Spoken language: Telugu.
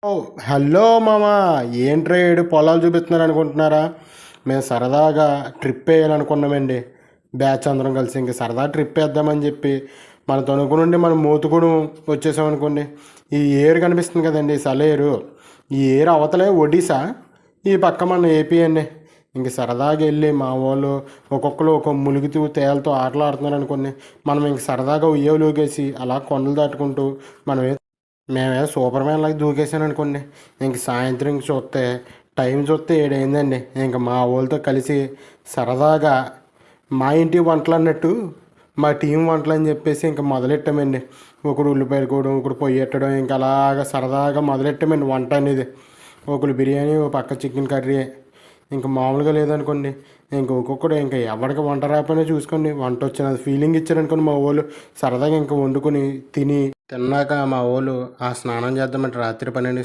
ఓ హలో మామ. ఏంట్రా ఏడు పొలాలు చూపిస్తున్నారు అనుకుంటున్నారా? మేము సరదాగా ట్రిప్ వేయాలనుకున్నామండి. బ్యాచ్ అందరం కలిసి ఇంక సరదా ట్రిప్ వేద్దామని చెప్పి మన తణుకు నుండి మనం మోతుకూడు వచ్చేసామనుకోండి. ఈ ఏరు కనిపిస్తుంది కదండి, సలేరు. ఈ ఏరు అవతలే ఒడిశా, ఈ పక్క మన ఏపీ అండి. ఇంక సరదాగా వెళ్ళి మా వాళ్ళు ఒక్కొక్కరు ఒక ములుగుతూ తేలతో ఆటలు ఆడుతున్నారు అనుకోండి. మనం ఇంక సరదాగా ఉయ్యలుగేసి అలా కొండలు దాటుకుంటూ మనం మేమే సూపర్ మ్యాన్ లాగా దూకేసాను అనుకోండి. ఇంక సాయంత్రం చూస్తే టైం చూస్తే 7 అయిందండి. ఇంక మా వాళ్ళతో కలిసి సరదాగా మా ఇంటి వంటలు అన్నట్టు మా టీం వంటలు అని చెప్పేసి ఇంక మొదలెట్టామండి. ఒకడు ఉల్లిపాయలు కోయడం, ఒకడు పొయ్యి పెట్టడం, ఇంకా అలాగా సరదాగా మొదలెట్టామండి వంట అనేది. ఒకరు బిర్యానీ, ఒక పక్క చికెన్ కర్రీ. ఇంక మామూలుగా లేదనుకోండి. ఇంక ఒక్కొక్కడు ఇంకా ఎవరికి వంట రాకపోయినా చూసుకోండి, వంట వచ్చిన ఫీలింగ్ ఇచ్చారనుకోండి మా వాళ్ళు. సరదాగా ఇంకా వండుకొని తిన్నాక మా వాళ్ళు ఆ స్నానం చేద్దామంటే రాత్రి 12